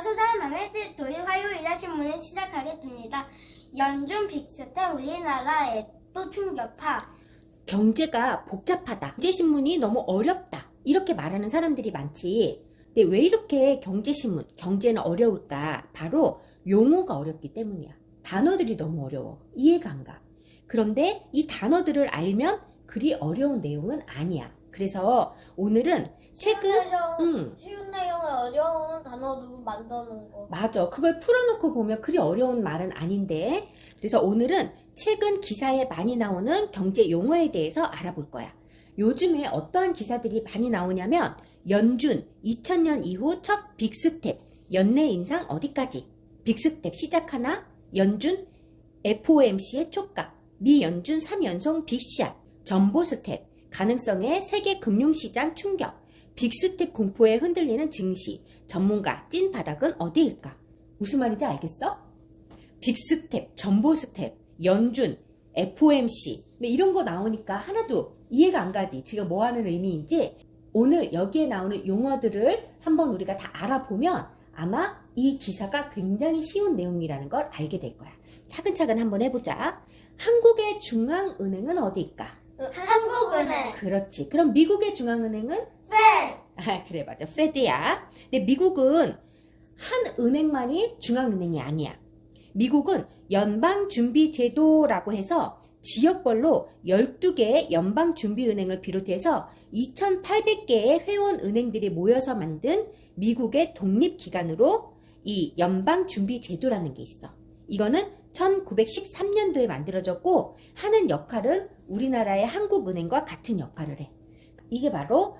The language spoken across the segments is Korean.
소달 맘에 우리 화요일날 신문을 시작하겠습니다. 연준 빅스텝 우리나라에 또 충격파. 경제가 복잡하다. 경제신문이 너무 어렵다. 이렇게 말하는 사람들이 많지. 근데 왜 이렇게 경제신문, 경제는 어려울까? 바로 용어가 어렵기 때문이야. 단어들이 너무 어려워. 이해가 안 가. 그런데 이 단어들을 알면 그리 어려운 내용은 아니야. 그래서 오늘은 최근 쉬운 내용을 어려운 단어로 만들어 놓은 거. 맞아. 그걸 풀어놓고 보면 그리 어려운 말은 아닌데. 그래서 오늘은 최근 기사에 많이 나오는 경제 용어에 대해서 알아볼 거야. 요즘에 어떠한 기사들이 많이 나오냐면 연준 2000년 이후 첫 빅스텝 연내 인상 어디까지? 빅스텝 시작하나? 연준 FOMC의 촉각 미 연준 3연속 빅샷 전보 스텝 가능성의 세계 금융시장 충격 빅스텝 공포에 흔들리는 증시 전문가 찐 바닥은 어디일까? 무슨 말인지 알겠어? 빅스텝, 전보스텝, 연준, FOMC 이런 거 나오니까 하나도 이해가 안 가지. 지금 뭐 하는 의미인지 오늘 여기에 나오는 용어들을 한번 우리가 다 알아보면 아마 이 기사가 굉장히 쉬운 내용이라는 걸 알게 될 거야. 차근차근 한번 해보자. 한국의 중앙은행은 어디일까? 한국은행. 그렇지. 그럼 미국의 중앙은행은? 페드. 그래 맞아. 페드야. 근데 미국은 한 은행만이 중앙은행이 아니야. 미국은 연방준비제도라고 해서 지역별로 12개의 연방준비은행을 비롯해서 2,800개의 회원은행들이 모여서 만든 미국의 독립기관으로 이 연방준비제도라는 게 있어. 이거는 1913년도에 만들어졌고 하는 역할은 우리나라의 한국은행과 같은 역할을 해. 이게 바로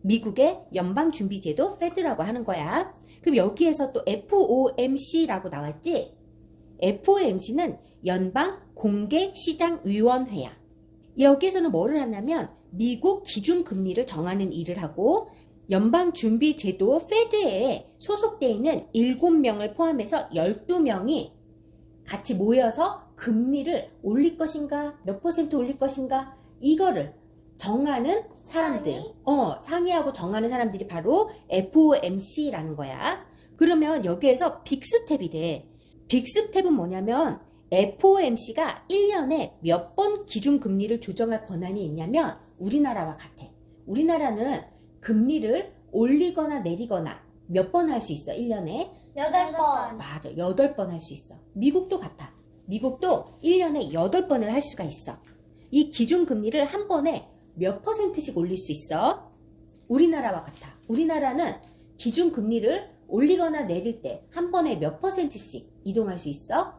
미국의 연방준비제도 페드라고 하는 거야. 그럼 여기에서 또 FOMC라고 나왔지? FOMC는 연방공개시장위원회야. 여기에서는 뭐를 하냐면 미국 기준금리를 정하는 일을 하고 연방준비제도 페드에 소속되어 있는 7명을 포함해서 12명이 같이 모여서 금리를 올릴 것인가 몇 퍼센트 올릴 것인가 이거를 정하는 사람들 상의하고 정하는 사람들이 바로 FOMC라는 거야. 그러면 여기에서 빅스텝이래. 빅스텝은 뭐냐면 FOMC가 1년에 몇 번 기준금리를 조정할 권한이 있냐면 우리나라와 같아. 우리나라는 금리를 올리거나 내리거나 몇 번 할 수 있어 1년에? 8번. 맞아. 8번 할 수 있어. 미국도 같아. 미국도 1년에 8번을 할 수가 있어. 이 기준금리를 한 번에 몇 %씩 올릴 수 있어? 우리나라와 같아. 우리나라는 기준금리를 올리거나 내릴 때 한 번에 몇 %씩 이동할 수 있어?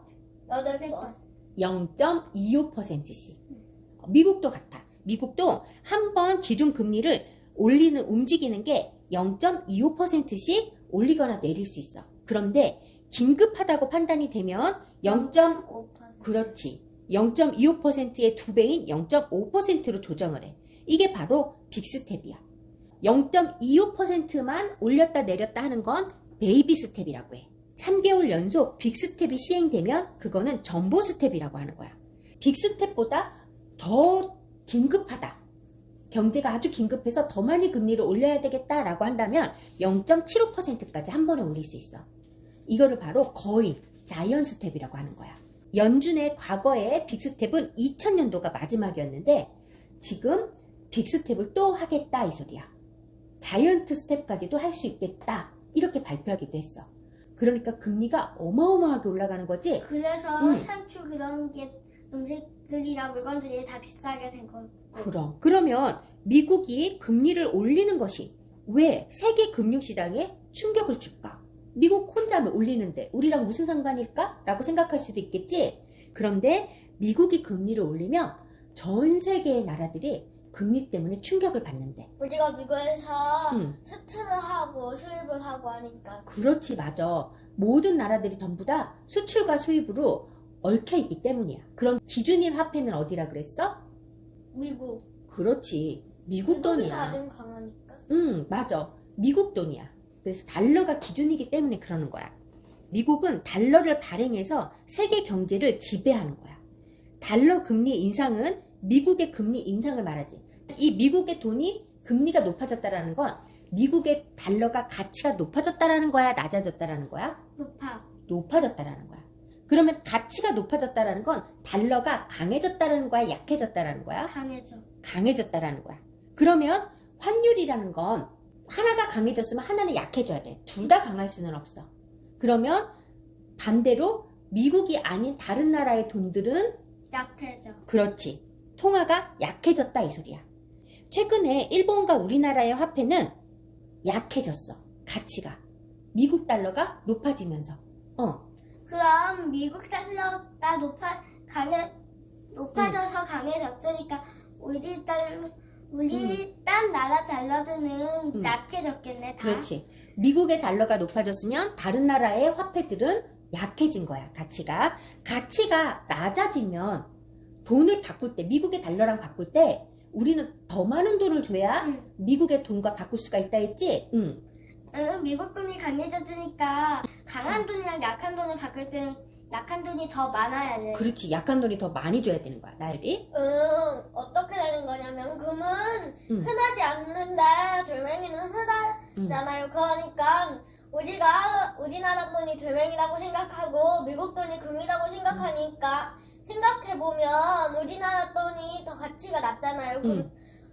8번. 0.25%씩. 미국도 같아. 미국도 한 번 기준금리를 움직이는 게 0.25%씩 올리거나 내릴 수 있어. 그런데 긴급하다고 판단이 되면 0.5%. 그렇지. 0.25%의 2배인 0.5%로 조정을 해. 이게 바로 빅스텝이야. 0.25%만 올렸다 내렸다 하는 건 베이비 스텝이라고 해. 3개월 연속 빅스텝이 시행되면 그거는 전보 스텝이라고 하는 거야. 빅스텝보다 더 긴급하다. 경제가 아주 긴급해서 더 많이 금리를 올려야 되겠다라고 한다면 0.75%까지 한 번에 올릴 수 있어. 이거를 바로 거의 자이언 스텝이라고 하는 거야. 연준의 과거의 빅스텝은 2000년도가 마지막이었는데 지금 빅스텝을 또 하겠다 이 소리야. 자이언트 스텝까지도 할 수 있겠다 이렇게 발표하기도 했어. 그러니까 금리가 어마어마하게 올라가는 거지. 그래서 상추 그런 게 음식들이랑 물건들이 다 비싸게 된 거. 그러면 미국이 금리를 올리는 것이 왜 세계 금융시장에 충격을 줄까? 미국 혼자만 올리는데 우리랑 무슨 상관일까? 라고 생각할 수도 있겠지. 그런데 미국이 금리를 올리면 전 세계의 나라들이 금리 때문에 충격을 받는데. 우리가 미국에서 수출을 하고 수입을 하고 하니까. 그렇지, 맞아. 모든 나라들이 전부 다 수출과 수입으로 얽혀있기 때문이야. 그런 기준일 화폐는 어디라 그랬어? 미국. 그렇지. 미국 돈이야. 미국이 가장 강하니까. 맞아. 미국 돈이야. 그래서 달러가 기준이기 때문에 그러는 거야. 미국은 달러를 발행해서 세계 경제를 지배하는 거야. 달러 금리 인상은 미국의 금리 인상을 말하지. 이 미국의 돈이 금리가 높아졌다는 건 미국의 달러가 가치가 높아졌다라는 거야, 낮아졌다라는 거야? 높아. 높아졌다라는 거야. 그러면 가치가 높아졌다라는 건 달러가 강해졌다라는 거야, 약해졌다라는 거야? 강해져. 강해졌다라는 거야. 그러면 환율이라는 건 하나가 강해졌으면 하나는 약해져야 돼. 둘 다 강할 수는 없어. 그러면 반대로 미국이 아닌 다른 나라의 돈들은 약해져. 그렇지. 통화가 약해졌다 이 소리야. 최근에 일본과 우리나라의 화폐는 약해졌어. 가치가. 미국 달러가 높아지면서. 그럼 미국 달러가 높아져서 강해졌으니까 딴 나라 달러들은 약해졌겠네. 다. 그렇지. 미국의 달러가 높아졌으면 다른 나라의 화폐들은 약해진 거야. 가치가 낮아지면 돈을 바꿀 때, 미국의 달러랑 바꿀 때 우리는 더 많은 돈을 줘야 응. 미국의 돈과 바꿀 수가 있다 했지? 응. 미국 돈이 강해졌으니까 강한 돈이랑 약한 돈을 바꿀 때는 약한 돈이 더 많아야 돼. 그렇지. 약한 돈이 더 많이 줘야 되는 거야. 나열이. 어떻게 되는 거냐면 금은 응. 흔하지 않는데 돌멩이는 흔하잖아요. 그러니까 우리나라 돈이 돌멩이라고 생각하고 미국 돈이 금이라고 생각하니까 생각해보면 우리나라 돈이 더 가치가 낮잖아요.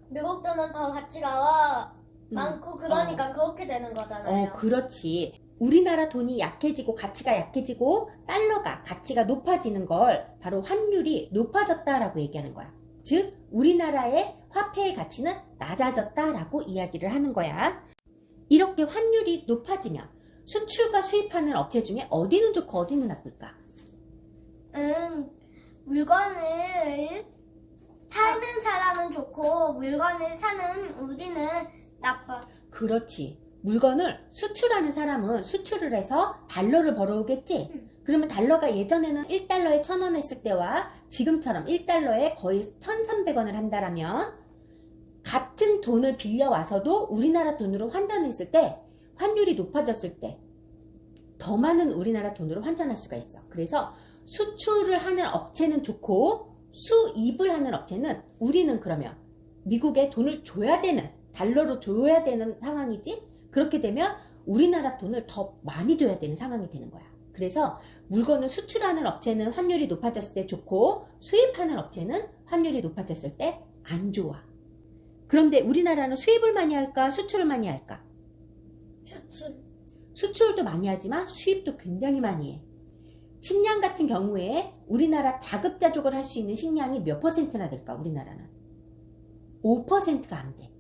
미국 돈은 더 가치가 많고 그러니까 그렇게 되는 거잖아요. 그렇지. 우리나라 돈이 약해지고 가치가 약해지고 달러가 가치가 높아지는 걸 바로 환율이 높아졌다라고 얘기하는 거야. 즉 우리나라의 화폐의 가치는 낮아졌다라고 이야기를 하는 거야. 이렇게 환율이 높아지면 수출과 수입하는 업체 중에 어디는 좋고 어디는 나쁠까? 물건을 파는 사람은 좋고 물건을 사는 우리는 나빠. 그렇지. 물건을 수출하는 사람은 수출을 해서 달러를 벌어오겠지? 그러면 달러가 예전에는 1달러에 1,000원 했을 때와 지금처럼 1달러에 거의 1,300원을 한다라면 같은 돈을 빌려와서도 우리나라 돈으로 환전했을 때 환율이 높아졌을 때 더 많은 우리나라 돈으로 환전할 수가 있어. 그래서 수출을 하는 업체는 좋고 수입을 하는 업체는 우리는 그러면 미국에 돈을 줘야 되는 달러로 줘야 되는 상황이지? 그렇게 되면 우리나라 돈을 더 많이 줘야 되는 상황이 되는 거야. 그래서 물건을 수출하는 업체는 환율이 높아졌을 때 좋고 수입하는 업체는 환율이 높아졌을 때 안 좋아. 그런데 우리나라는 수입을 많이 할까 수출을 많이 할까? 수출도 많이 하지만 수입도 굉장히 많이 해. 식량 같은 경우에 우리나라 자급자족을 할 수 있는 식량이 몇 퍼센트나 될까? 우리나라는 5%가 안 돼.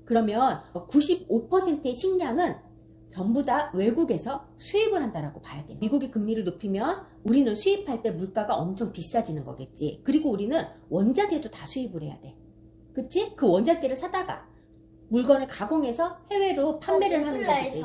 그러면 95%의 식량은 전부 다 외국에서 수입을 한다라고 봐야 돼. 미국이 금리를 높이면 우리는 수입할 때 물가가 엄청 비싸지는 거겠지. 그리고 우리는 원자재도 다 수입을 해야 돼. 그치? 그 원자재를 사다가 물건을 가공해서 해외로 판매를 하는 거겠지.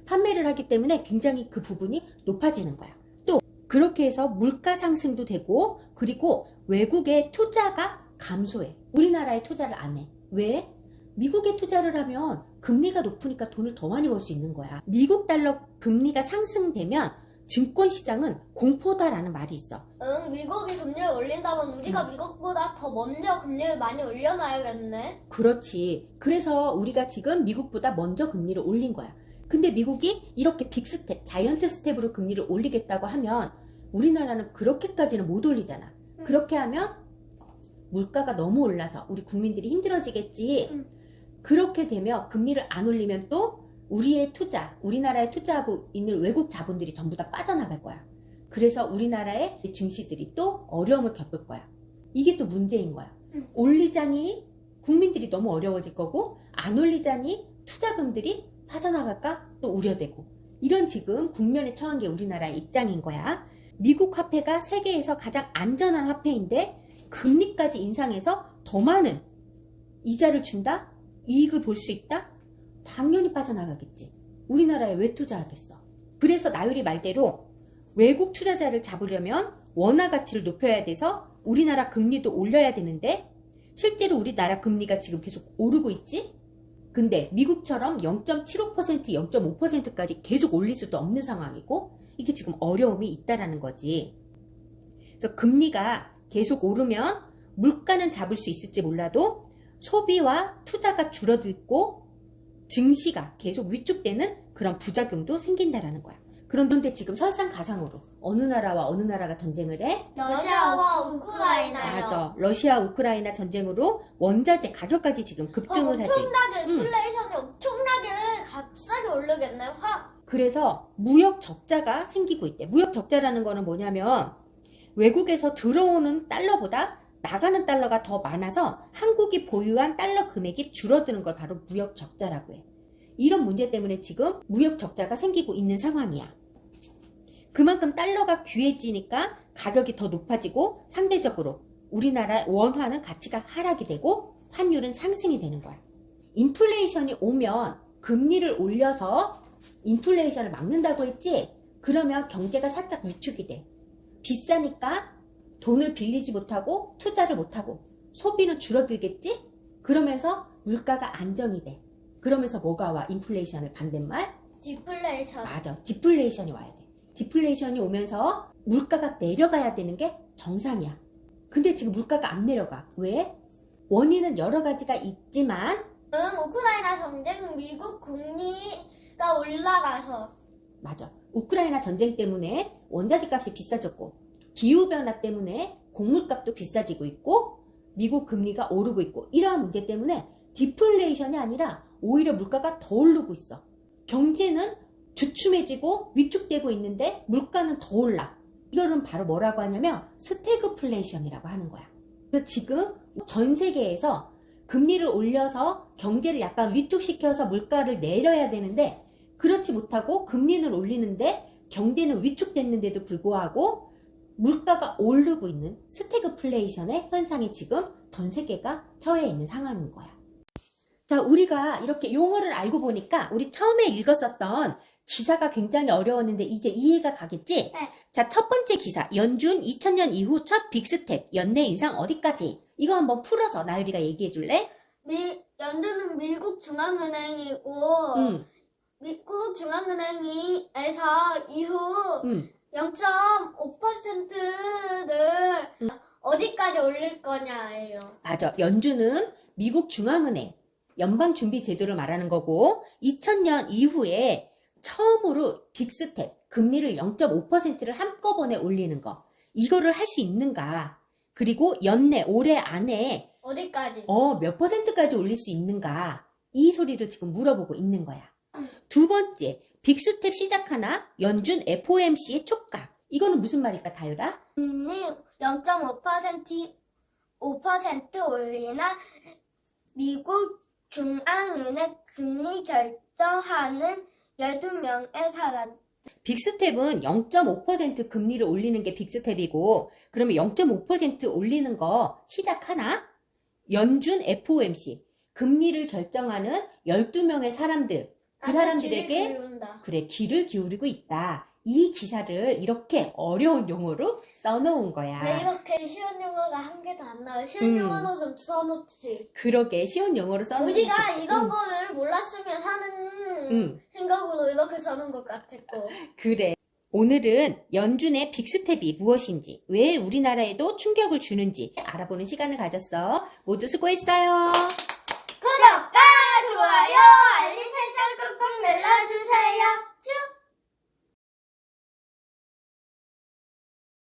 판매를 하기 때문에 굉장히 그 부분이 높아지는 거야. 또 그렇게 해서 물가 상승도 되고 그리고 외국의 투자가 감소해. 우리나라에 투자를 안 해. 왜? 미국에 투자를 하면 금리가 높으니까 돈을 더 많이 벌 수 있는 거야. 미국 달러 금리가 상승되면 증권시장은 공포다라는 말이 있어. 미국이 금리를 올린다면 우리가 미국보다 더 먼저 금리를 많이 올려놔야겠네. 그렇지. 그래서 우리가 지금 미국보다 먼저 금리를 올린 거야. 근데 미국이 이렇게 빅스텝, 자이언트 스텝으로 금리를 올리겠다고 하면 우리나라는 그렇게까지는 못 올리잖아. 그렇게 하면 물가가 너무 올라서 우리 국민들이 힘들어지겠지. 그렇게 되면 금리를 안 올리면 또 우리의 투자, 우리나라에 투자하고 있는 외국 자본들이 전부 다 빠져나갈 거야. 그래서 우리나라의 증시들이 또 어려움을 겪을 거야. 이게 또 문제인 거야. 올리자니 국민들이 너무 어려워질 거고 안 올리자니 투자금들이 빠져나갈까 또 우려되고 이런 지금 국면에 처한 게 우리나라의 입장인 거야. 미국 화폐가 세계에서 가장 안전한 화폐인데 금리까지 인상해서 더 많은 이자를 준다? 이익을 볼 수 있다? 당연히 빠져나가겠지. 우리나라에 왜 투자하겠어? 그래서 나율이 말대로 외국 투자자를 잡으려면 원화 가치를 높여야 돼서 우리나라 금리도 올려야 되는데 실제로 우리나라 금리가 지금 계속 오르고 있지? 근데 미국처럼 0.75%, 0.5%까지 계속 올릴 수도 없는 상황이고 이게 지금 어려움이 있다라는 거지. 그래서 금리가 계속 오르면 물가는 잡을 수 있을지 몰라도 소비와 투자가 줄어들고 증시가 계속 위축되는 그런 부작용도 생긴다라는 거야. 그런데 지금 설상가상으로 어느 나라와 어느 나라가 전쟁을 해? 러시아와 우크라이나요. 맞아. 러시아 우크라이나 전쟁으로 원자재 가격까지 지금 급등을 하지. 엄청나게 인플레이션이 엄청나게 값싸게 오르겠네요. 그래서 무역 적자가 생기고 있대. 무역 적자라는 거는 뭐냐면 외국에서 들어오는 달러보다 나가는 달러가 더 많아서 한국이 보유한 달러 금액이 줄어드는 걸 바로 무역 적자라고 해. 이런 문제 때문에 지금 무역 적자가 생기고 있는 상황이야. 그만큼 달러가 귀해지니까 가격이 더 높아지고 상대적으로 우리나라 원화는 가치가 하락이 되고 환율은 상승이 되는 거야. 인플레이션이 오면 금리를 올려서 인플레이션을 막는다고 했지? 그러면 경제가 살짝 위축이 돼. 비싸니까 돈을 빌리지 못하고 투자를 못하고 소비는 줄어들겠지? 그러면서 물가가 안정이 돼. 그러면서 뭐가 와? 인플레이션을 반대말? 디플레이션. 맞아. 디플레이션이 와야 돼. 디플레이션이 오면서 물가가 내려가야 되는 게 정상이야. 근데 지금 물가가 안 내려가. 왜? 원인은 여러 가지가 있지만 우크라이나 전쟁, 미국 금리가 올라가서. 맞아. 우크라이나 전쟁 때문에 원자재 값이 비싸졌고 기후변화 때문에 곡물값도 비싸지고 있고 미국 금리가 오르고 있고 이러한 문제 때문에 디플레이션이 아니라 오히려 물가가 더 오르고 있어. 경제는 주춤해지고 위축되고 있는데 물가는 더 올라. 이거는 바로 뭐라고 하냐면 스태그플레이션이라고 하는 거야. 그래서 지금 전 세계에서 금리를 올려서 경제를 약간 위축시켜서 물가를 내려야 되는데 그렇지 못하고 금리는 올리는데 경제는 위축됐는데도 불구하고 물가가 오르고 있는 스태그플레이션의 현상이 지금 전 세계가 처해 있는 상황인 거야. 자, 우리가 이렇게 용어를 알고 보니까 우리 처음에 읽었었던 기사가 굉장히 어려웠는데 이제 이해가 가겠지? 네. 자, 첫 번째 기사. 연준 2000년 이후 첫 빅스텝. 연내 인상 어디까지? 이거 한번 풀어서 나유리가 얘기해 줄래? 연준은 미국 중앙은행이고 미국 중앙은행에서 이후 0.5%를 어디까지 올릴 거냐예요. 맞아. 연준은 미국 중앙은행 연방준비제도를 말하는 거고 2000년 이후에 처음으로 빅스텝 금리를 0.5%를 한꺼번에 올리는 거. 이거를 할 수 있는가? 그리고 연내 올해 안에 어디까지? 몇 %까지 올릴 수 있는가? 이 소리를 지금 물어보고 있는 거야. 두 번째, 빅스텝 시작하나? 연준 FOMC의 촉각. 이거는 무슨 말일까, 다유라? 금리 0.5% 올리나 미국 중앙은행 금리 결정하는 12명의 사람. 빅스텝은 0.5% 금리를 올리는 게 빅스텝이고 그러면 0.5% 올리는 거 시작하나? 연준 FOMC 금리를 결정하는 12명의 사람들 그 사람들에게 그래 귀를 기울이고 있다. 이 기사를 이렇게 어려운 용어로 써놓은 거야. 왜 이렇게 쉬운 용어가 한 개도 안 나와요? 쉬운 용어로 좀 써놓지. 그러게 쉬운 용어로 써놓은 우리가 이런 거를 몰랐으면 하는 생각으로 이렇게 써놓은 것 같았고. 그래. 오늘은 연준의 빅스텝이 무엇인지, 왜 우리나라에도 충격을 주는지 알아보는 시간을 가졌어. 모두 수고했어요.